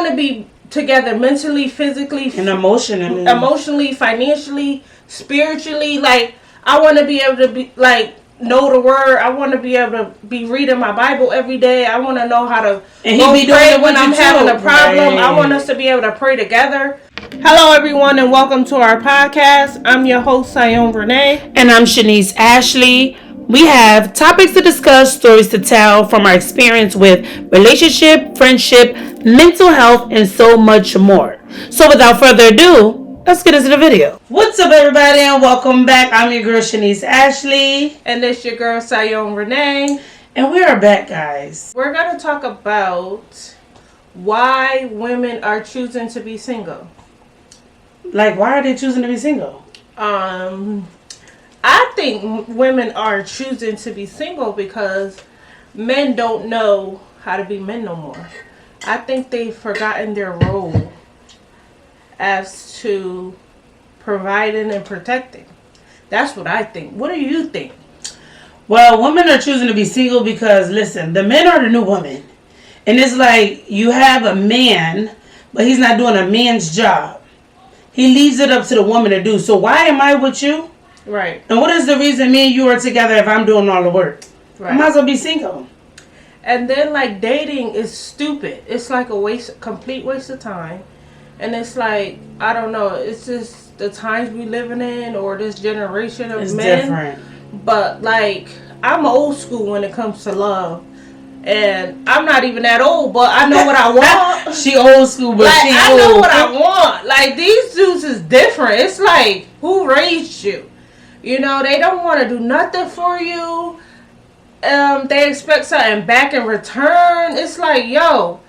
want to be together mentally, physically, and emotionally, financially, spiritually. Like, I want to be able to be like know the word. I want to be able to be reading my Bible every day. I want to know how to pray when I'm having a problem. I want us to be able to pray together. Hello, everyone, and welcome to our podcast. I'm your host, Sion Renee. And I'm Shanice Ashley. We have topics to discuss, stories to tell from our experience with relationship, friendship, mental health, and so much more. So without further ado, let's get into the video. What's up, everybody, and welcome back. I'm your girl, Shanice Ashley. And this your girl, Sion Renee. And we are back, guys. We're going to talk about why women are choosing to be single. Like, why are they choosing to be single? I think women are choosing to be single because men don't know how to be men no more. I think they've forgotten their role as to providing and protecting. That's what I think. What do you think? Well, women are choosing to be single because, listen, the men are the new women. And it's like you have a man, but he's not doing a man's job. He leaves it up to the woman to do. So why am I with you? Right. And what is the reason me and you are together if I'm doing all the work? Right. I might as well be single. And then, like, dating is stupid. It's like a complete waste of time. And it's like, I don't know, it's just the times we living in or this generation of men. It's different. But, like, I'm old school when it comes to love. And I'm not even that old, but I know what I want. She old school, but like, she I old. know what I want. Like, these dudes is different. It's like, who raised you? You know, they don't want to do nothing for you. They expect something back in return. It's like, yo,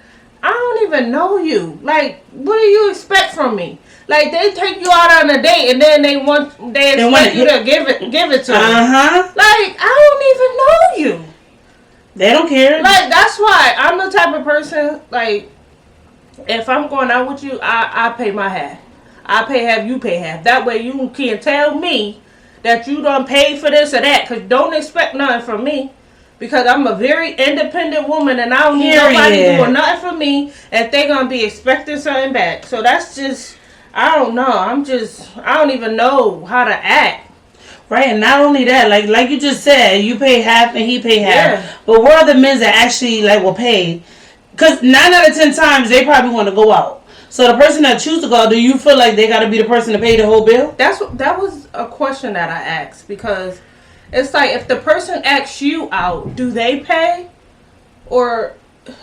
I don't even know you. Like, what do you expect from me? Like, they take you out on a date and then they expect you to give it to them. Like, I don't even know you. They don't care. Like, that's why I'm the type of person, like, if I'm going out with you, I pay my half. I pay half, you pay half. That way you can't tell me that you done paid for this or that. Because don't expect nothing from me. Because I'm a very independent woman and I don't need nobody doing nothing for me. And they going to be expecting something back. So that's just, I don't know. I don't even know how to act. Right, and not only that, like you just said, you pay half and he pay half. Yeah. But where are the men that actually will pay? Because 9 out of 10 times they probably want to go out. So the person that chooses to go out, do you feel like they got to be the person to pay the whole bill? That was a question that I asked because it's like if the person asks you out, do they pay? Or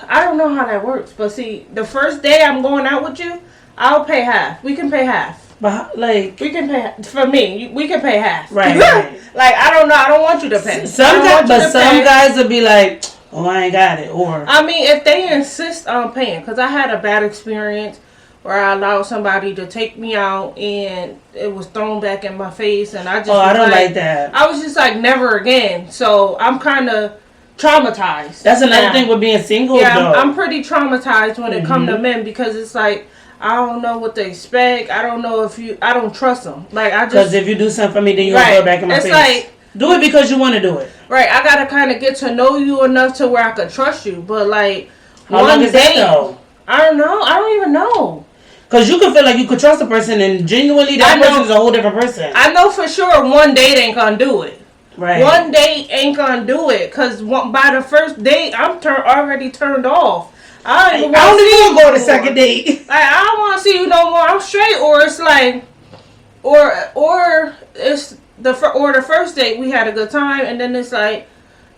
I don't know how that works. But see, the first day I'm going out with you, I'll pay half. We can pay half. But we can pay for me. We can pay half. Right. Like I don't know. I don't want you to pay. Some guys will be like, "Oh, I ain't got it." Or I mean, if they insist on paying, because I had a bad experience where I allowed somebody to take me out and it was thrown back in my face, and I just I don't like that. I was just like, never again. So I'm kind of traumatized. That's another thing with being single. Yeah, I'm pretty traumatized when it comes to men because it's like. I don't know what to expect. I don't know I don't trust them. Like, I just... Because if you do something for me, then you'll go back in my face. It's like... Do it because you want to do it. Right. I got to kind of get to know you enough to where I could trust you. But, like, how long is that, though? I don't know. I don't even know. Because you could feel like you could trust a person and genuinely that person is a whole different person. I know for sure one date ain't going to do it. Right. One date ain't going to do it. Because by the first date, I'm already turned off. I don't even go to second date. Like, I don't want to see you no more. I'm straight. Or it's like, or it's the first date we had a good time, and then it's like,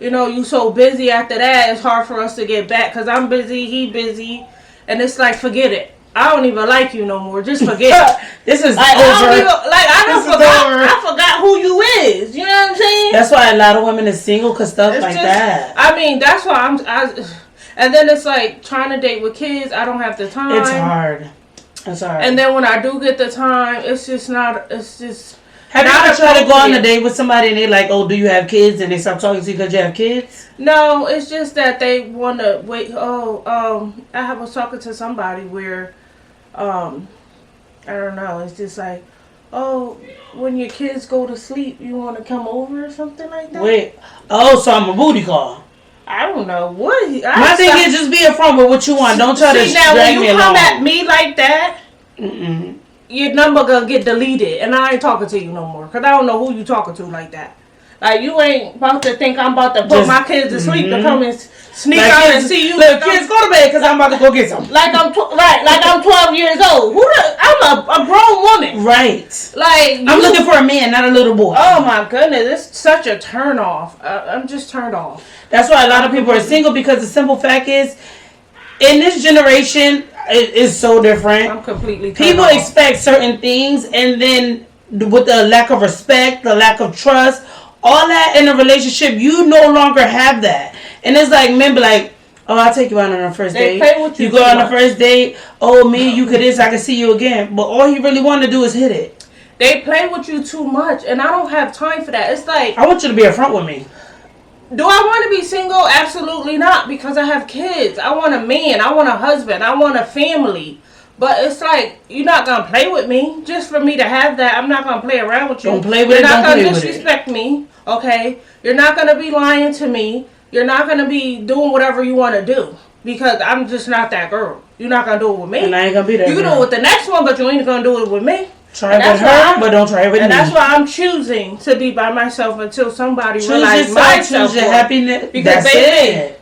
you know, you so busy after that, it's hard for us to get back because I'm busy, he busy, and it's like, forget it. I don't even like you no more. Just forget it. This is like, over. I forgot who you is. You know what I'm saying? That's why a lot of women is single because stuff it's like just, that. I mean, that's why and then it's like trying to date with kids. I don't have the time. It's hard. It's hard. And then when I do get the time, it's just not. It's just. Have you ever tried to go on a date with somebody and they're like, "Oh, do you have kids?" and they stop talking to you because you have kids? No, it's just that they want to wait. I was talking to somebody where, I don't know. It's just like, oh, when your kids go to sleep, you want to come over or something like that. Wait. Oh, so I'm a booty call. I don't know what. My thing is just be upfront with what you want. Don't try to now drag when me you along. come at me like that, your number gonna get deleted, and I ain't talking to you no more. Cause I don't know who you talking to like that. Like you ain't about to think I'm about to put my kids to sleep to come and sneak out and see you. Look, kids, go to bed because I'm about to go get some. Like I'm 12 years old. I'm a grown woman. Right. Like I'm looking for a man, not a little boy. Oh my goodness, it's such a turn off. I'm just turned off. That's why a lot of people are single, because the simple fact is, in this generation, it is so different. I'm completely turned People off. expect certain things, and then with the lack of respect, the lack of trust, all that in a relationship, you no longer have that. And it's like, men be like, oh, I'll take you out on a first They date. play with you You go too on the much. first date, oh, me, you could this, I can see you again. But all he really wanted to do is hit it. They play with you too much, and I don't have time for that. It's like, I want you to be upfront with me. do I want to be single? Absolutely not, because I have kids. I want a man. I want a husband. I want a family. But it's like, you're not going to play with me just for me to have that. I'm not going to play around with you. Don't play with You're it, not don't gonna play with it. disrespect me, okay? You're not going to be lying to me. You're not going to be doing whatever you want to do, because I'm just not that girl. You're not going to do it with me. And I ain't going to be there. You can do it with the next one, but you ain't going to do it with me. Try it with her, but don't try it with me. And that's why I'm choosing to be by myself until somebody choose realizes yourself, myself. choose your happiness. Because That's baby, it.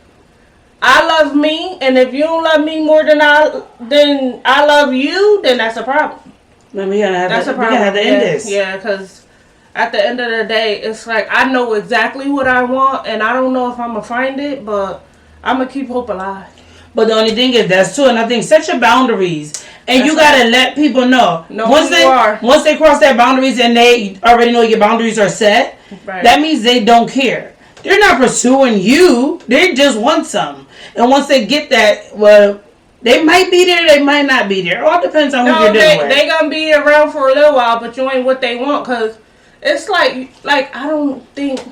I love me, and if you don't love me more than I love you, then that's a problem. Then we gotta have That's to, a problem. we gotta have to end this. Yeah, because at the end of the day, it's like I know exactly what I want, and I don't know if I'm gonna find it, but I'm gonna keep hope alive. But the only thing is, that's too, and I think set your boundaries, and you gotta let people know. Once they cross their boundaries and they already know your boundaries are set, Right. that means they don't care. They're not pursuing you. They just want some. And once they get that, well, they might be there, they might not be there. It all depends on who you're dealing with. They gonna be around for a little while, but you ain't what they want, cause it's like I don't think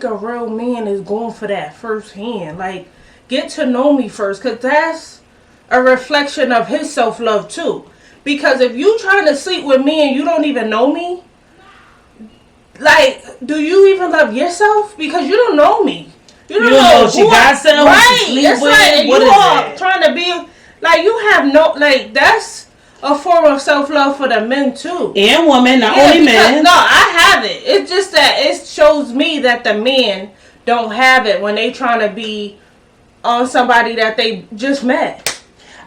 a real man is going for that firsthand. Like, get to know me first, cause that's a reflection of his self-love too. Because if you trying to sleep with me and you don't even know me, like, do you even love yourself? Because you don't know me. You don't know she got something, right? sleep It's with, like what you is are that? trying to be like, you have no, like, that's a form of self-love for the men too. And women, not only men. No, I have it. It's just that it shows me that the men don't have it when they trying to be on somebody that they just met.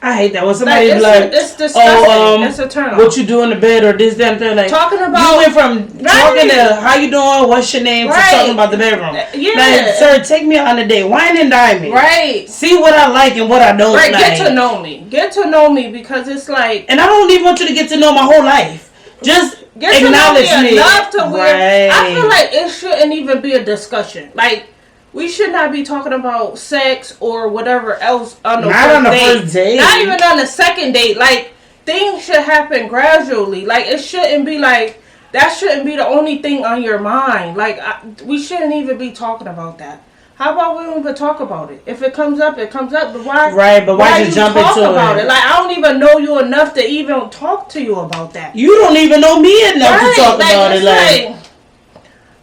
I hate that when somebody Like, be like, it's disgusting. It's a turn off. what you do in the bed or this, that, and that. Like, Talking about, you went from talking to how you doing, what's your name, to talking about the bedroom. Yeah. Like, sir, take me on a date. Wine and dine me. Right. See what I like and what I don't like. Get to know me. Get to know me, because it's like, And I don't even want you to get to know my whole life. Just get acknowledge to know me me. enough to where I Right. feel like it shouldn't even be a discussion. Like, we should not be talking about sex or whatever else on the first date. Not even on the second date. Like, things should happen gradually. Like, it shouldn't be like, that shouldn't be the only thing on your mind. Like, we shouldn't even be talking about that. How about we don't even talk about it? If it comes up, it comes up. But why? Right, but why just jump talk into about it? Like, I don't even know you enough to even talk to you about that. You don't even know me enough to talk about it. Like,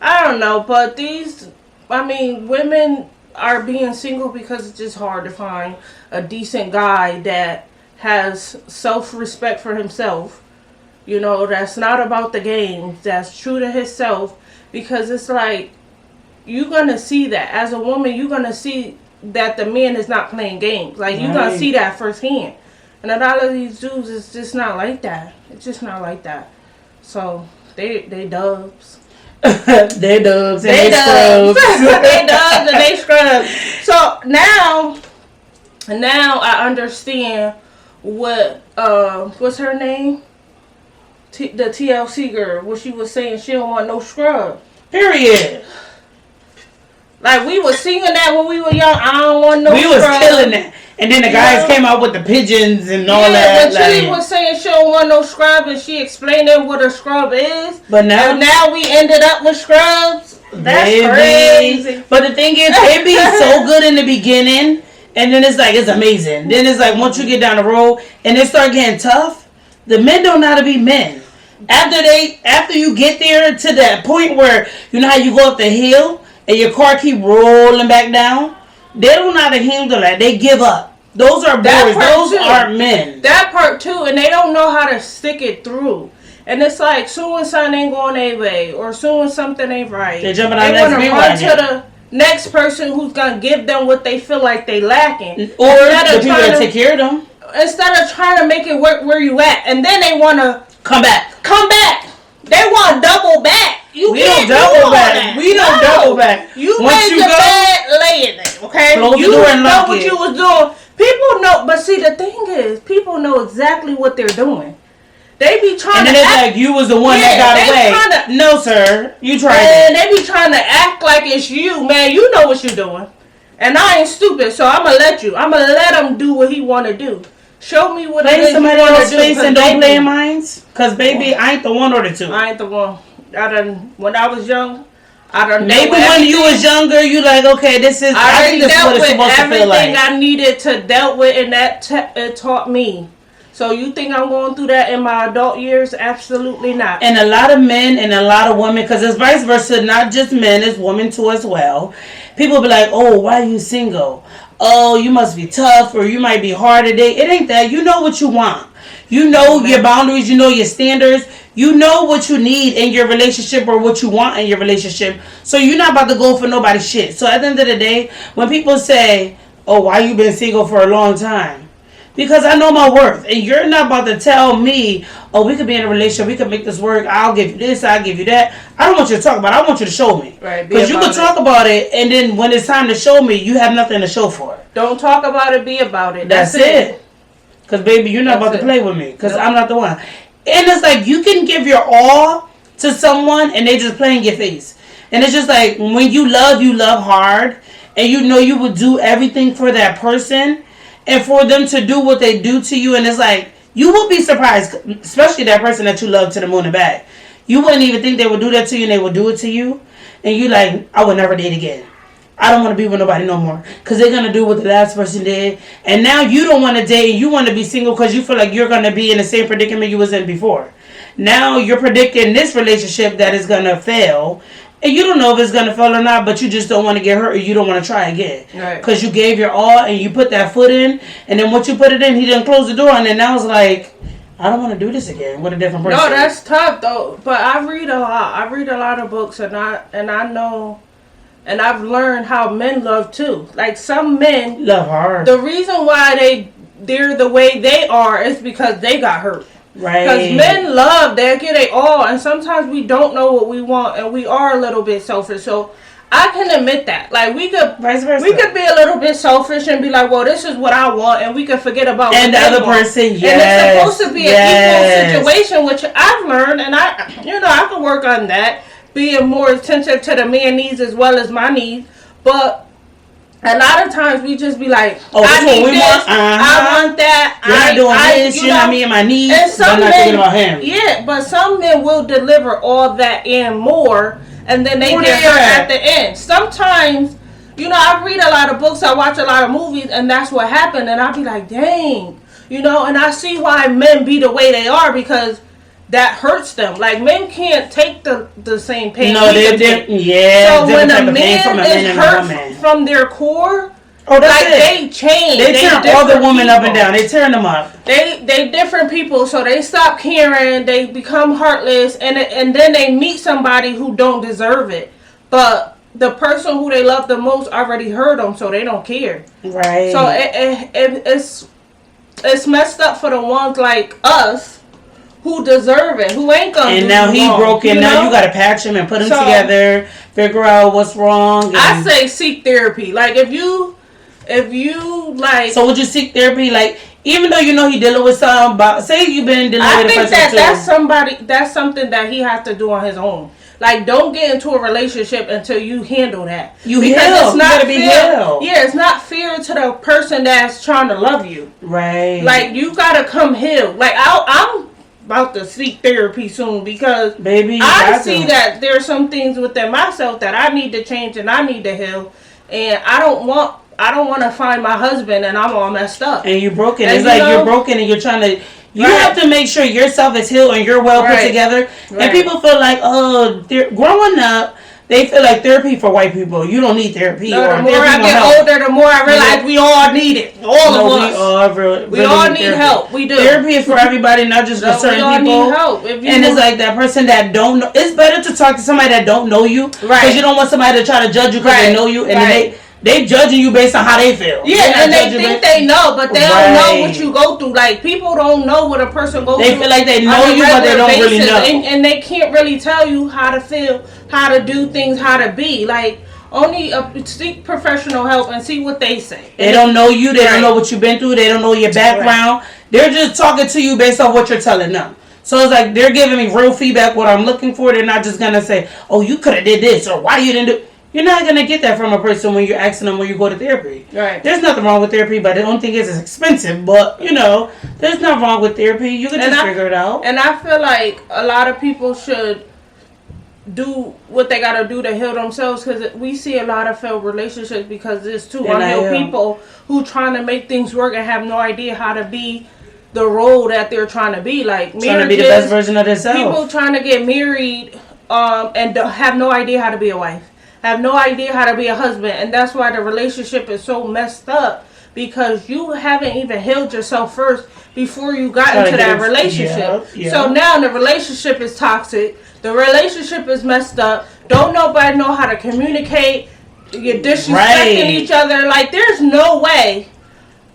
I don't know, but women are being single because it's just hard to find a decent guy that has self-respect for himself. You know, that's not about the games, that's true to himself. Because it's like, you're going to see that. As a woman, you're going to see that the man is not playing games. Like, you're going to see that firsthand. And a lot of these dudes, it's just not like that. It's just not like that. So, they dubs. They dubs and They they scrubs. they dubs and they scrubs. So now I understand what's her name? The TLC girl. What she was saying, she don't want no scrub. Period. Like, we was singing that when we were young. I don't want no scrub. We was killing that. And then the guys came out with the pigeons and all that. But she was saying she don't want no scrub, and she explained what a scrub is. But now we ended up with scrubs. That's Maybe. crazy. But the thing is, it be so good in the beginning, and then it's like, it's amazing. Then it's like, once you get down the road and it start getting tough, the men don't know how to be men. After you get there to that point where, you know how you go up the hill and your car keep rolling back down, they don't know how to handle that. They give up. Those are boys. Those aren't men. That part too, and they don't know how to stick it through. And it's like, soon as something ain't going their way, or soon as something ain't right, they jumping on want to run to the next person who's gonna give them what they feel like they lacking, or the people that take care of them. Instead of trying to make it work where you at, and then they want to come back. They want to double back. We don't double back. We don't double back. You made your bed, lay in it, okay? Close the door and lock it. You know what you was doing. People know, but see, the thing is, people know exactly what they're doing. They be trying to act like you was the one that got away. No, sir. You tried it. They be trying to act like it's you, man. You know what you're doing. And I ain't stupid, so I'm going to let you. I'm going to let him do what he want to do. Show me what it is you want to do. Play somebody else's face and don't play in mine. Because, baby, I ain't the one or the two. I ain't the one. When I was young, maybe when you was younger, you like, okay, this is, I think this is what it's supposed to feel like. Everything I needed to dealt with, and that it taught me. So you think I'm going through that in my adult years? Absolutely not. And a lot of men and a lot of women, because it's vice versa, not just men, it's women too as well. People be like, oh, why are you single? Oh, you must be tough, or you might be hard to date. It ain't that. You know what you want. You know your boundaries. You know your standards. You know what you need in your relationship or what you want in your relationship. So you're not about to go for nobody's shit. So at the end of the day, when people say, oh, why you been single for a long time? Because I know my worth. And you're not about to tell me, oh, we could be in a relationship. We could make this work. I'll give you this. I'll give you that. I don't want you to talk about it. I want you to show me. Right. Because you can talk about it, and then when it's time to show me, you have nothing to show for it. Don't talk about it. Be about it. That's it. Because, baby, you're not about to play with me. Because I'm not the one. And it's like, you can give your all to someone, and they just play in your face. And it's just like, when you love hard. And you know you would do everything for that person. And for them to do what they do to you, and it's like, you will be surprised, especially that person that you love to the moon and back. You wouldn't even think they would do that to you, and they would do it to you. And you like, I would never date again. I don't want to be with nobody no more. Because they're going to do what the last person did. And now you don't want to date, and you want to be single because you feel like you're going to be in the same predicament you was in before. Now you're predicting this relationship that is going to fail. And you don't know if it's going to fail or not, but you just don't want to get hurt, or you don't want to try again. Because you gave your all, and you put that foot in, and then once you put it in, he didn't close the door, and then now it's like, I don't want to do this again with a different person. No, that's tough, though. But I read a lot. I read a lot of books, and I know, and I've learned how men love, too. Like, some men love hard. The reason why they're the way they are is because they got hurt. Right. Because men love, they get it all, and sometimes we don't know what we want, and we are a little bit selfish. So I can admit that. Like, we could be a little bit selfish and be like, well, this is what I want, and we can forget about and what the other person. Yes. And it's supposed to be an equal situation, which I've learned, and I can work on that, being more attentive to the man's needs as well as my needs. But a lot of times we just be like, oh, I need this, I want that. You're not doing this, you're not meeting my needs, and I'm not thinking about him. Yeah, but some men will deliver all that and more, and then they get hurt at the end. Sometimes, I read a lot of books, I watch a lot of movies, and that's what happened, and I'll be like, dang. And I see why men be the way they are, because that hurts them. Like, men can't take the same pain. No, they're so when a man is hurt from their core, they change. They turn all the women up and down. They turn them up. They different people, so they stop caring. They become heartless, and then they meet somebody who don't deserve it. But the person who they love the most already hurt them, so they don't care. Right. So it's messed up for the ones like us who deserve it, who ain't gonna. And now he broken. Now you gotta patch him and put him together, figure out what's wrong. I say seek therapy. Like, if you like. So would you seek therapy? Like, even though he dealing with say you've been dealing with a person too. That's something that he has to do on his own. Like, don't get into a relationship until you handle that. It's not fair. Yeah, it's not fair to the person that's trying to love you. Right. Like, you gotta come healed. Like, I'm about to seek therapy soon, because I see that there's some things within myself that I need to change and I need to heal, and I don't want to find my husband and I'm all messed up and you're broken. It's like you're broken and you're trying to. You have to make sure yourself is healed and you're well put together. And people feel like, oh, they're growing up. they feel like therapy for white people. You don't need therapy. No, or the more therapy I won't get help. older, the more I realize we all need it. All of us. We all really need therapy. help. We do. Therapy is for everybody, not just for certain we all people. need help. If you And it's like that person that don't know. It's better to talk to somebody that don't know you, Right. Because you don't want somebody to try to judge you because they know you, and then they judging you based on how they feel. Yeah, and they think they know, but they don't know what you go through. Like, people don't know what a person goes through. They feel like they know you, but they don't really know. And they can't really tell you how to feel, how to do things, how to be. Like, only seek professional help and see what they say. They don't know you. They don't know what you've been through. They don't know your background. They're just talking to you based on what you're telling them. So it's like they're giving me real feedback, what I'm looking for. They're not just going to say, oh, you could have did this, or why you didn't do. You're not going to get that from a person when you're asking them when you go to therapy. Right. There's nothing wrong with therapy, but the only thing is it's expensive. But, there's nothing wrong with therapy. You can just figure it out. And I feel like a lot of people should do what they got to do to heal themselves, because we see a lot of failed relationships because there's two unhealed people who trying to make things work and have no idea how to be the role that they're trying to be. Like, trying to be the best version of themselves. People trying to get married and have no idea how to be a wife. Have no idea how to be a husband, and that's why the relationship is so messed up, because you haven't even healed yourself first before you got into that relationship. So now the relationship is toxic, the relationship is messed up, don't nobody know how to communicate, you're disrespecting each other. Like, there's no way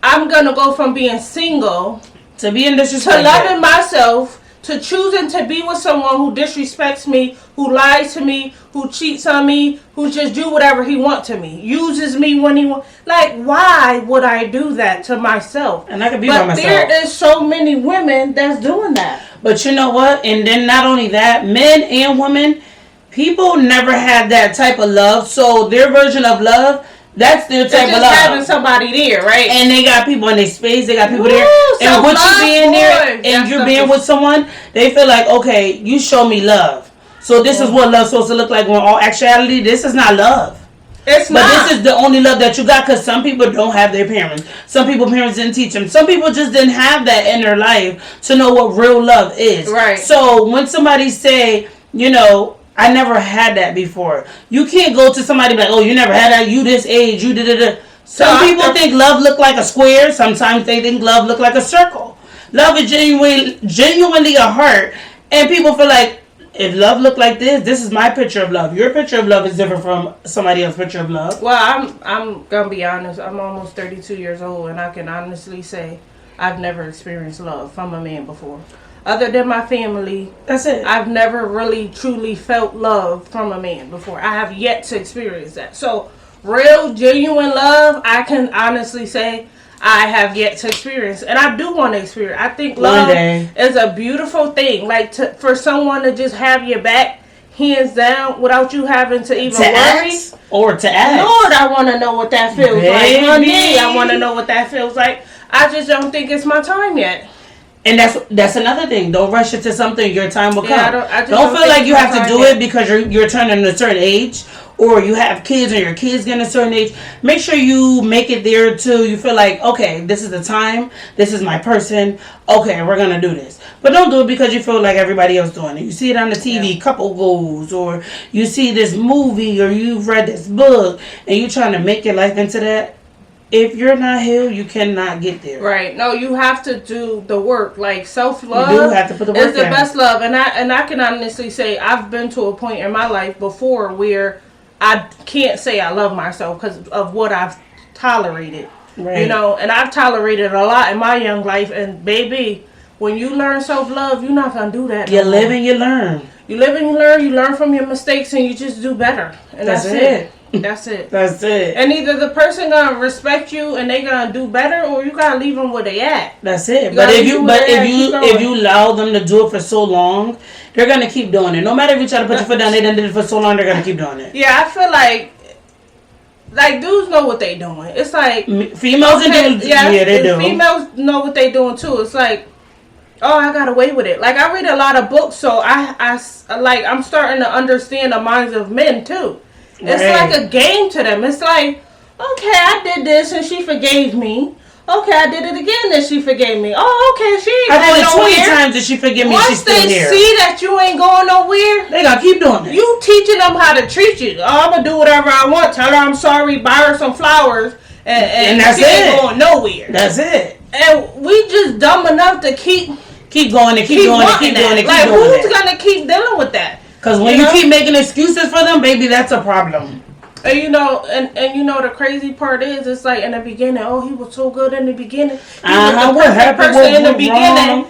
I'm gonna go from being single to being disrespected, to loving myself, to choosing to be with someone who disrespects me, who lies to me, who cheats on me, who just do whatever he wants to me, uses me when he wants. Like, why would I do that to myself? And I could be by myself. But there is so many women that's doing that. But you know what? And then not only that, men and women, people never had that type of love. So their version of love, that's their type of love. Having somebody there, right? And they got people in their space. They got people there. And with you being there and you're being with someone, they feel like, okay, you show me love. So this is what love's supposed to look like. When all actuality, this is not love. It's not. But this is the only love that you got, because some people don't have their parents. Some people parents didn't teach them. Some people just didn't have that in their life to know what real love is. Right. So when somebody say, I never had that before. You can't go to somebody and be like, oh, you never had that. You this age. You did it. Some people think love look like a square. Sometimes they think love look like a circle. Love is genuinely a heart. And people feel like, if love look like this is my picture of love. Your picture of love is different from somebody else's picture of love. Well, I'm gonna be honest. I'm almost 32 years old, and I can honestly say I've never experienced love from a man before. Other than my family, that's it. I've never really truly felt love from a man before. I have yet to experience that. So, real, genuine love, I can honestly say I have yet to experience. And I do want to experience. I think love is a beautiful thing. Like, for someone to just have your back, hands down, without you having to even worry. Or to ask. Lord, I want to know what that feels like. Honey, I want to know what that feels like. I just don't think it's my time yet. And that's another thing. Don't rush into something. Your time will come. I don't feel like you have to do it because you're turning a certain age, or you have kids and your kids getting a certain age. Make sure you make it there too. You feel like, okay, this is the time. This is my person. Okay, we're gonna do this. But don't do it because you feel like everybody else doing it. You see it on the TV, couple goals, or you see this movie, or you've read this book, and you're trying to make your life into that. If you're not healed, you cannot get there. Right. No, you have to do the work. Like, self-love you do have to put the work is the best love. And I can honestly say I've been to a point in my life before where I can't say I love myself because of what I've tolerated. Right. And I've tolerated a lot in my young life. And baby, when you learn self-love, you're not going to do that. You live and you learn. You live and you learn. You learn from your mistakes and you just do better. And that's it. That's it. That's it. And either the person gonna respect you and they gonna do better, or you gotta leave them where they at. That's it. But if you allow them to do it for so long, they're gonna keep doing it. No matter if you try to put your foot down, they done did it for so long, they're gonna keep doing it. Yeah, I feel like dudes know what they doing. It's like females and dudes. Yeah, they do. Females know what they doing too. It's like, oh, I got away with it. Like, I read a lot of books, so I'm starting to understand the minds of men too. It's like a game to them. It's like, okay, I did this and she forgave me. Okay, I did it again, then she forgave me. Oh, okay, she ain't I going did it 20 nowhere. times, and she forgive me. Once She's still they here. see that you ain't going nowhere, They gotta keep doing it. you teaching them how to treat you. Oh, I'm gonna do whatever I want. Tell her I'm sorry. Buy her some flowers, and that's she ain't it. going nowhere. That's it. And we just dumb enough to keep going and keep doing it, keep doing it, keep like, doing it. who's gonna keep dealing with that? Because when you keep making excuses for them, baby, that's a problem. And you know, and you know the crazy part is, it's like in the beginning, oh, he was so good in the beginning. He was the perfect person in the beginning.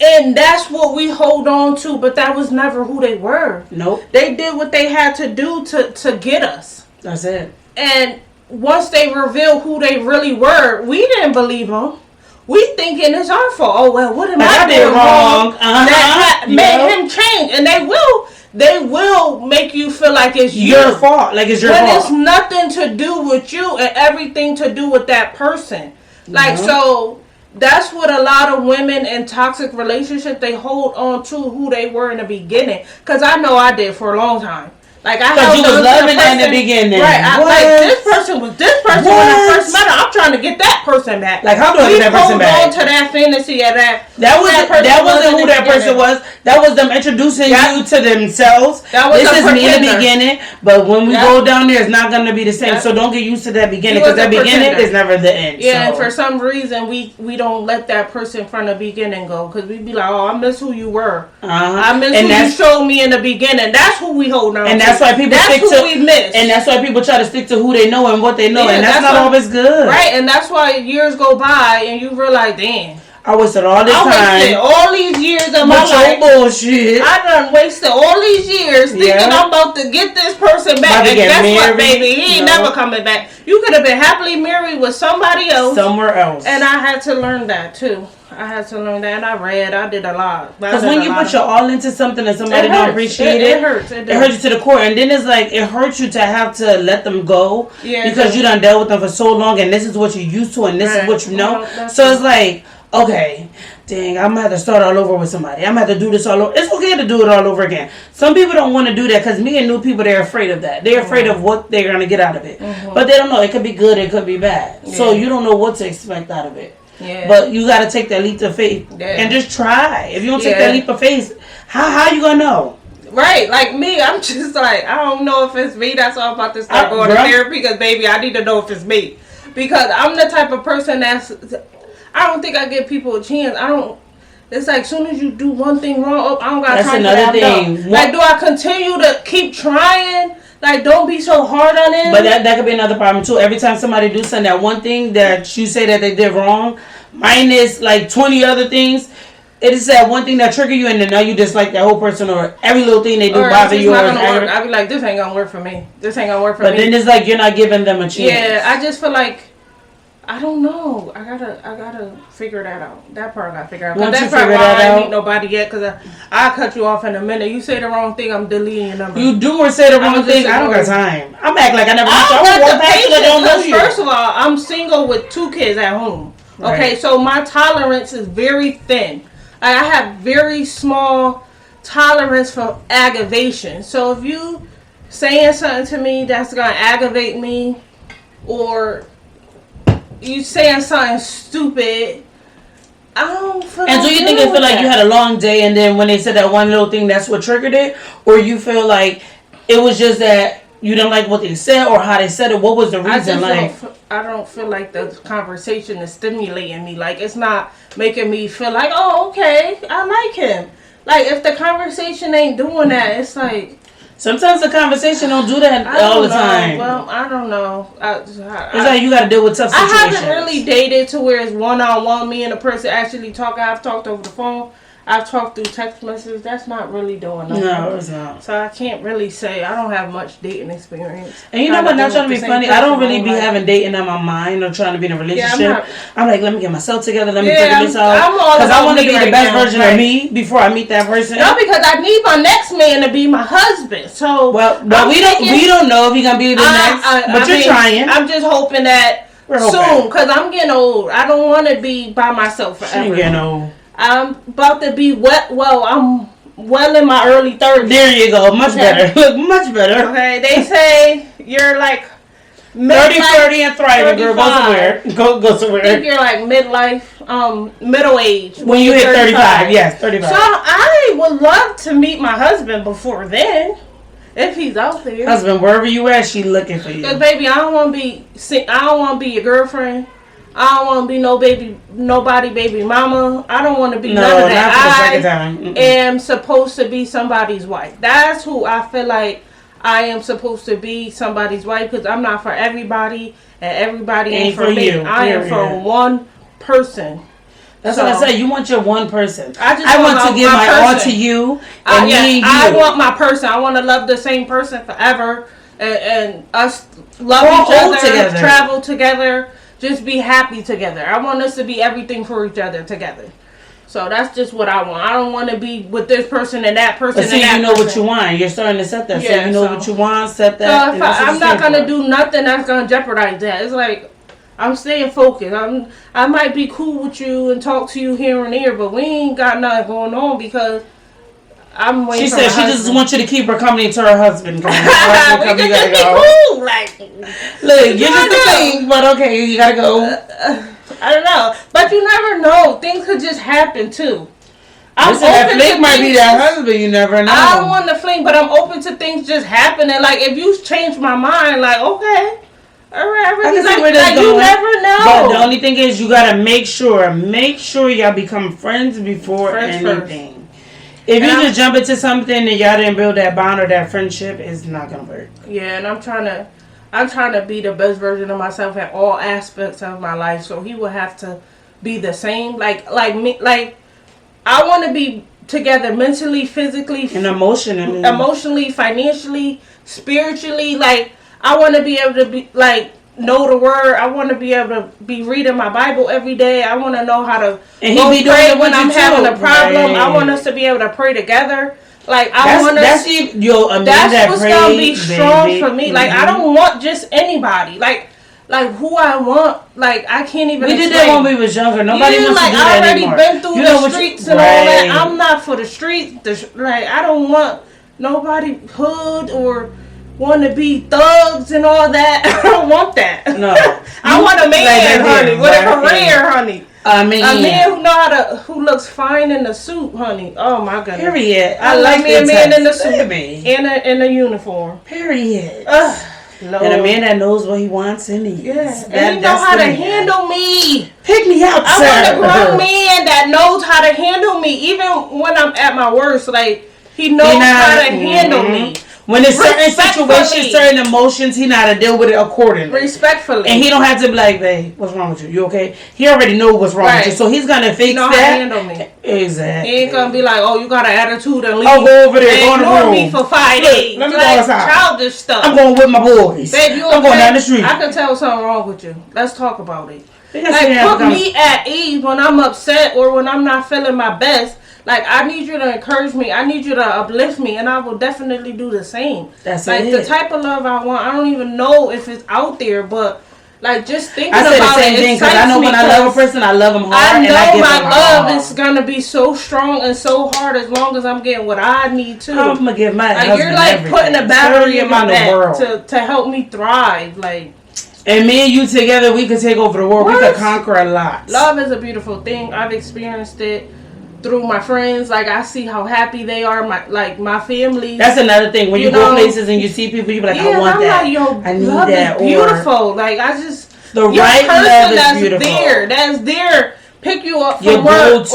And that's what we hold on to, but that was never who they were. Nope. They did what they had to do to get us. That's it. And once they revealed who they really were, we didn't believe them. We thinking it's our fault. Oh, well, what am I doing wrong? That made him change. And they will make you feel like it's your fault. Like it's your fault. When it's nothing to do with you and everything to do with that person. Like, so that's what a lot of women in toxic relationships, they hold on to who they were in the beginning. Because I know I did for a long time. Like, I held you was loving that in the beginning. Right. Like, this person was this person when I first met her. I'm trying to get that person back. Like, how do I get that person back? We hold on to that fantasy of that. That wasn't who that person was. That was them introducing you to themselves. This is me in the beginning. But when we go down there, it's not going to be the same. So don't get used to that beginning. Because that beginning is never the end. Yeah, and for some reason, we don't let that person from the beginning go. Because we be like, oh, I miss who you were. I miss who you showed me in the beginning. That's who we hold on to. That's why people and that's why people try to stick to who they know and what they know, and that's not always good. Right, and that's why years go by and you realize, damn, I wasted all this time. I wasted all these years of my life. Bullshit. I done wasted all these years thinking I'm about to get this person back. And guess what, baby? He ain't never coming back. You could have been happily married with somebody else. Somewhere else. And I had to learn that too. I had to learn that, and I did a lot. Because when you put your all into something and somebody don't appreciate it, it hurts. It hurts you to the core. And then it's like, it hurts you to have to let them go. Yeah, because you done dealt with them for so long, and this is what you're used to, and this is what you know. So it's like, okay, dang, I'm going to have to start all over with somebody. I'm going to have to do this all over. It's okay to do it all over again. Some people don't want to do that because me and new people, they're afraid of that. They're afraid of what they're going to get out of it. But they don't know. It could be good. It could be bad. Yeah. So you don't know what to expect out of it. Yeah. But you got to take that leap of faith and just try. If you don't take that leap of faith, how you going to know? Right, like me, I'm just like, I don't know if it's me. That's why I'm about to start going to therapy because, baby, I need to know if it's me. Because I'm the type of person I don't think I give people a chance. It's like, as soon as you do one thing wrong, I don't got time for that. That's another thing. Like, do I continue to keep trying? Like, don't be so hard on it. But that could be another problem, too. Every time somebody do something, that one thing that you say that they did wrong, minus, like, 20 other things, it is that one thing that trigger you, and then now you dislike that whole person, or every little thing they do bother you. I be like, this ain't gonna work for me. This ain't gonna work for me. But then it's like, you're not giving them a chance. Yeah, I just feel like, I don't know. I gotta figure that out. That part I gotta figure out. Cause that's probably why I ain't meet nobody yet. Cause I'll cut you off in a minute. You say the wrong thing, I'm deleting your number. You do or say the wrong thing. I don't got time. I'm acting like I never. I don't know you. First of all, I'm single with 2 kids at home. Right. Okay, so my tolerance is very thin. I have very small tolerance for aggravation. So if you saying something to me that's gonna aggravate me, or you saying something stupid, I don't feel. And so you think it feel like you had a long day, and then when they said that one little thing, that's what triggered it, or you feel like it was just that you didn't like what they said or how they said it? What was the reason? I don't feel like the conversation is stimulating me. Like, it's not making me feel like, oh, okay, I like him. Like, if the conversation ain't doing that, it's like. Sometimes the conversation don't do that all the time. Well, I don't know. It's like you got to deal with tough situations. I haven't really dated to where it's one-on-one, me and the person actually talking. I've talked over the phone. I've talked through text messages. That's not really doing nothing. No, it's not. So I can't really say. I don't have much dating experience. And you know what? Not trying to be funny. I don't really be having dating on my mind or trying to be in a relationship. Yeah, I'm like, let me get myself together. Let me figure this out. Because I want to be the best version of me before I meet that person. No, because I need my next man to be my husband. So but we don't know if he's gonna be the next. But you're trying. I'm just hoping that soon, because I'm getting old. I don't want to be by myself forever. You're getting old. I'm about to be I'm well in my early 30s. There you go. Much better. Look, much better. Okay, they say you're like 30, 30, and thriving, girl. Go somewhere. Go somewhere. I think you're like midlife, middle age. When you hit 35, yes, 35. So I would love to meet my husband before then, if he's out there. Husband, wherever you at, she looking for you. Cause baby, I don't want to be your girlfriend. I don't want to be nobody baby mama. I don't want to be none of that. Not for the second time. Am supposed to be somebody's wife. That's who I feel like I am supposed to be, somebody's wife. Because I'm not for everybody, and everybody ain't for me. I am for one person. That's what I said. You want your one person. I want to give my all to you, and me and you. I want my person. I want to love the same person forever, and us love each other, together, travel together. Just be happy together. I want us to be everything for each other together. So that's just what I want. I don't want to be with this person and that person. But see, you know what you want. You're starting to set that. Yeah, so you know what you want. Set that. So I'm not gonna do nothing that's gonna jeopardize that. It's like I'm staying focused. I might be cool with you and talk to you here and there, but we ain't got nothing going on because I'm waiting. She said she just wants you to keep her company until her husband comes. We can just be cool. Like, look, you're just a thing, but okay, you gotta go. I don't know, but you never know. Things could just happen too. That fling might be that husband. You never know. I don't want to fling, but I'm open to things just happening. Like if you change my mind, like okay, all right, I really like you never know. But the only thing is, you gotta make sure y'all become friends before anything. First. If you just jump into something and y'all didn't build that bond or that friendship, it's not gonna work. Yeah, and I'm trying to be the best version of myself at all aspects of my life. So he will have to be the same. Like me, like I want to be together mentally, physically, and emotionally, financially, spiritually. Like I want to be able to be like know the word. I want to be able to be reading my Bible every day. I want to know how to pray when I'm having a problem. Right. I want us to be able to pray together. Like I want us. That's what's gonna be strong for me. Mm-hmm. Like I don't want just anybody. Like who I want. Like I can't even. We did that when we was younger. Nobody wants to do that anymore. I already been through the streets and all that. I'm not for the streets. Like I don't want nobody hood or want to be thugs and all that. I don't want that. No. I want a man, honey, with a career, honey. A man who looks fine in the suit, honey. Oh my goodness. Period. I like me a man in the suit in a uniform. Period. And a man that knows what he wants and needs. Yeah. And he know how to handle me. Pick me up, sir. I want a grown man that knows how to handle me, even when I'm at my worst. Like he knows how to handle me. When there's certain situations, certain emotions, he know how to deal with it accordingly. Respectfully. And he don't have to be like, babe, what's wrong with you? You okay? He already know what's wrong with you. So he's going to fix that. How to handle me. Exactly. He ain't going to be like, oh, you got an attitude and leave. I'll go over there, go in the room. Me for 5 days. Let me go outside. Childish stuff. I'm going with my boys. Babe, I'm going down the street. I can tell something wrong with you. Let's talk about it. Like, put me at ease when I'm upset or when I'm not feeling my best. Like, I need you to encourage me. I need you to uplift me. And I will definitely do the same. That's like, the type of love I want, I don't even know if it's out there. But, like, just thinking about it, I say the same thing because I know when I love a person, I love them hard. I know my love is going to be so strong and so hard as long as I'm getting what I need to. I'm going to give my husband you're, like, everything. Putting a battery in my back to help me thrive. Like, and me and you together, we could take over the world. What? We could conquer a lot. Love is a beautiful thing. I've experienced it through my friends. Like I see how happy they are. My family. That's another thing. When you go places and you see people, you be like, I want that. I need love that. Is beautiful. Like I just the right love is beautiful. That's there. Pick you up from your work.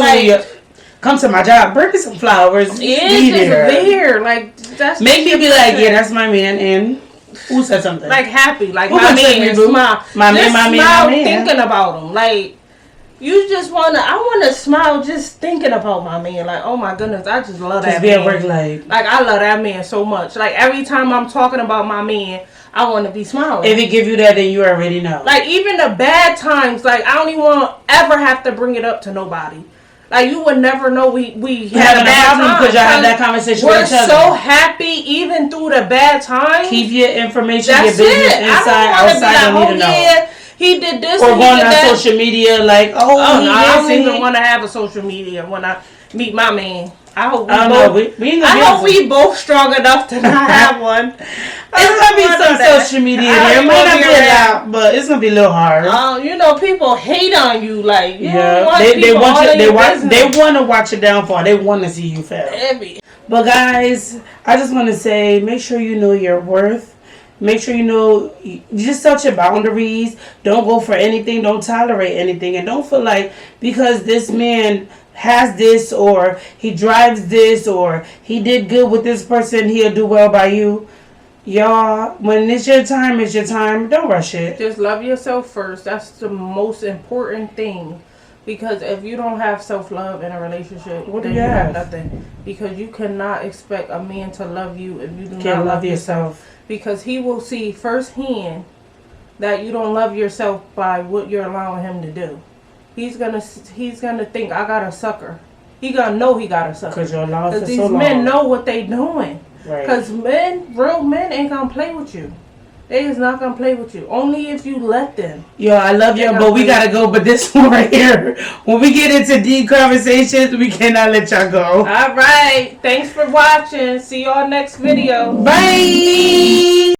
Come to my job. Bring me some flowers. It's just there. Like that's make me be like, yeah, that's my man. And who said something? Like happy. Like my man. Smile. My man. Thinking about him. Like. You just I want to smile just thinking about my man. Like, oh my goodness, I just love that man. Just be at work like I love that man so much. Like, every time I'm talking about my man, I want to be smiling. If he give you that, then you already know. Like, even the bad times, like, I don't even ever have to bring it up to nobody. Like, you would never know we had a bad time. Because y'all had that conversation with each other. We're so happy even through the bad times. Keep your information, your business inside, outside, don't need to know. he did this Or and he going did on that. social media like, oh, Oh, he no, I don't this and even he- want to have a social media when I meet my man. I hope we I don't know. both. We ain't I gonna hope be able to- we both strong enough to not have one. It's gonna be some social media there. It might not be a lot, but it's gonna be a little hard. You know, people hate on you. Like, you don't Yeah, want they people want all you. in They your want. business. They want to watch your downfall. They want to see you fail. Heavy. But guys, I just want to say, make sure you know your worth. Make sure you know, you just set your boundaries. Don't go for anything. Don't tolerate anything. And don't feel like because this man has this or he drives this or he did good with this person, he'll do well by you. Y'all, when it's your time, it's your time. Don't rush it. Just love yourself first. That's the most important thing. Because if you don't have self-love in a relationship, What do then you you have have? nothing. Because you cannot expect a man to love you if you do Can't not love yourself. Because he will see firsthand that you don't love yourself by what you're allowing him to do. He's gonna think I got a sucker. He gonna know he got a sucker. Because you're allowed for Because so these long. men know what they doing. Right. Because real men ain't gonna play with you. They is not gonna play with you. Only if you let them. Yo, I love you, but we gotta go. But this one right here, when we get into deep conversations, we cannot let y'all go. All right. Thanks for watching. See y'all next video. Bye.